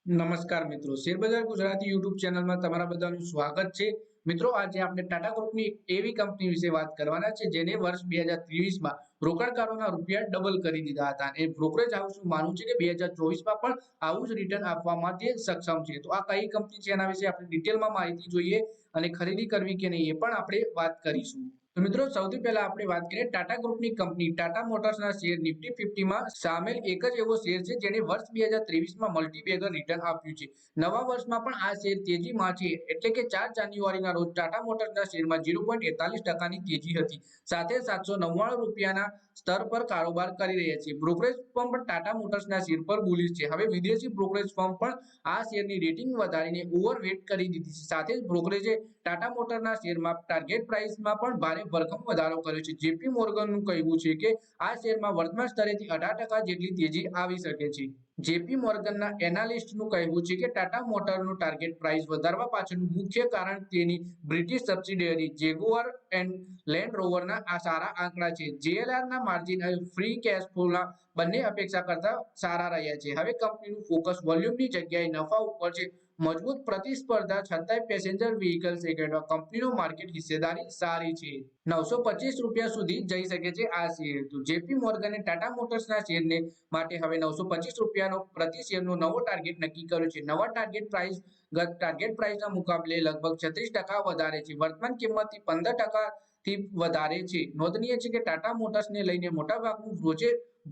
નમસ્કાર મિત્રો, શેરબજાર ગુજરાતી યુટ્યુબ ચેનલમાં તમારા બધાનું સ્વાગત છે. મિત્રો, આજે આપણે ટાટા ગ્રુપની એક એવી કંપની વિશે વાત કરવાના છે જેને વર્ષ 2023માં રોકાણકારોના રૂપિયા ડબલ કરી દીધા હતા. અને બ્રોકરેજ હાઉસનું માનવું છે કે 2024માં પણ આવું જ રિટર્ન આપવા માટે સક્ષમ છે. તો આ કઈ કંપની છે એના વિશે આપણે ડિટેલમાં માહિતી જોઈએ અને ખરીદી કરવી કે નહીં એ પણ આપણે વાત કરીશું. તો મિત્રો, સૌથી પહેલા આપણે વાત કરીએ ટાટા ગ્રુપની કંપની ટાટા મોટર્સના શેર નિફ્ટી 50માં સામેલ એક જ એવો શેર છે જેને વર્ષ 2023માં મલ્ટીબેગર રિટર્ન આપ્યું છે. નવા વર્ષમાં પણ આ શેર તેજીમાં છે, એટલે કે 4 જાન્યુઆરીના રોજ ટાટા મોટર્સના શેરમાં 0.41% તેજી હતી, સાથે 799 રૂપિયાના સ્તર પર કારોબાર કરી રહ્યા છે. બ્રોકરેજ ફર્મ પણ ટાટા મોટર્સના શેર પર બુલિશ છે. હવે વિદેશી બ્રોકરેજ ફર્મ પણ આ શેરની રેટિંગ વધારીને ઓવરવેટ કરી દીધી છે. સાથે જ બ્રોકરેજે ટાટા મોટરના શેરમાં ટાર્ગેટ પ્રાઇસમાં પણ ભારે ભરખમ વધારો કર્યો છે. જેપી મોર્ગનનું કહેવું છે કે આ શેરમાં વર્તમાન સ્તરેથી 18% જેટલી તેજી આવી શકે છે. જેપી મોર્ગનના એનાલિસ્ટનું કહેવું છે કે ટાટા મોટરનું ટાર્ગેટ પ્રાઇસ વધારવા પાછળનું મુખ્ય કારણ તેની British subsidiary Jaguar and Land રોવરના આ સારા આંકડા છે. જેએલઆરના માર્જિન અને ફ્રી કેશ ફ્લોના બંને અપેક્ષા કરતા સારા રહ્યા છે. હવે કંપનીનું ફોકસ વોલ્યુમની જગ્યાએ નફા ઉપર છે. મજબૂત પ્રતિસ્પર્ધા છતાંય પેસેન્જર વ્હીકલ સેગમેન્ટમાં કંપનીનો માર્કેટ હિસ્સેદારી સારી છે. 925 રૂપિયા સુધી જઈ શકે છે આ શેર. તો જેપી મોર્ગને ટાટા મોટર્સના શેરને માટે હવે 925 રૂપિયાનો પ્રતિ શેરનો નવો ટાર્ગેટ નક્કી કર્યો છે. નવા ટાર્ગેટ પ્રાઇસ ગત ટાર્ગેટ પ્રાઇસના મુકાબલે લગભગ 36% વધારે છે. વર્તમાન કિંમતથી 15%થી વધારે છે. નોંધનીય છે કે ટાટા મોટર્સને લઈને મોટાભાગનું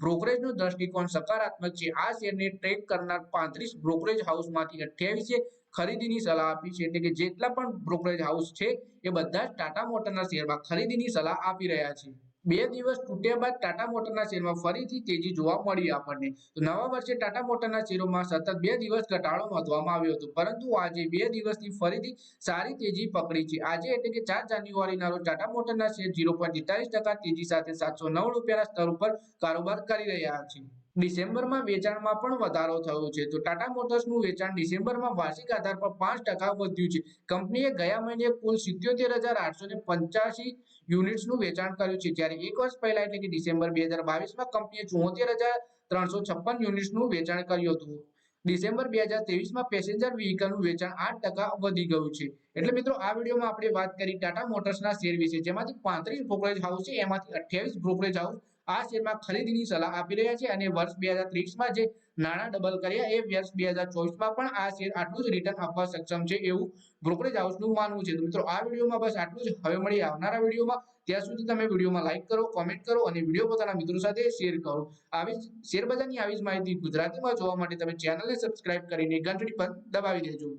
બ્રોકરેજનો દ્રષ્ટિકોણ સકારાત્મક છે. આ શેરને ટ્રેક કરનાર 35 બ્રોકરેજ હાઉસમાંથી 28એ ખરીદીની સલાહ આપી છે. એટલે કે જેટલા પણ બ્રોકરેજ હાઉસ છે એ બધા જ ટાટા મોટરના શેરમાં ખરીદીની સલાહ આપી રહ્યા છે. 2 દિવસ તૂટ્યા બાદ ટાટા મોટરના શેરમાં ફરીથી તેજી જોવા મળી આપણને. તો નવા વર્ષે ટાટા મોટરના શેરોમાં સતત 2 દિવસ ઘટાડો નોંધવામાં આવ્યો હતો, પરંતુ આજે 2 દિવસથી ફરીથી સારી તેજી પકડી છે. આજે એટલે કે 4 જાન્યુઆરીના રોજ ટાટા મોટરના શેર 0.43% તેજી સાથે 709 રૂપિયાના સ્તર ઉપર કારોબાર કરી રહ્યા છે. ડિસેમ્બરમાં વેચાણમાં પણ વધારો થયો છે. તો ટાટા મોટર્સનું વેચાણ ડિસેમ્બરમાં વાર્ષિક આધાર પર 5% વધ્યું છે. કંપનીએ ગયા મહિને કુલ 77,885 યુનિટ્સનું વેચાણ કર્યું છે, જ્યારે એક વર્ષ પહેલા એટલે કે ડિસેમ્બર 2022માં કંપનીએ 74,356 યુનિટ્સનું વેચાણ કર્યું હતું. ડિસેમ્બર 2023માં પેસેન્જર વ્હીકલનું વેચાણ 8% વધી ગયું છે. એટલે મિત્રો, આ વિડીયોમાં આપણે વાત કરી ટાટા મોટર્સના શેર વિશે, જેમાંથી 35 બ્રોકરેજ હાઉસ છે એમાંથી 28 બ્રોકરેજ હાઉસ આ શેરમાં ખરીદીની સલાહ આપી રહ્યા છે. અને વર્ષ 2023માં જે નાણાં ડબલ કર્યા એ વર્ષ 2024માં પણ આ શેર આટલું જ રિટર્ન આપવા સક્ષમ છે એવું બ્રોકરેજ હાઉસનું માનવું છે. તો મિત્રો, આ વિડીયોમાં બસ આટલું જ. હવે મળીએ આવનારા વિડીયોમાં. ત્યાં સુધી તમે વિડીયોમાં લાઈક કરો, કોમેન્ટ કરો અને વિડીયો પોતાના મિત્રો સાથે શેર કરો. આવી જ શેરબજારની આવી જ માહિતી ગુજરાતીમાં જોવા માટે તમે ચેનલને સબસ્ક્રાઇબ કરીને ઘંટડી પર દબાવી દેજો.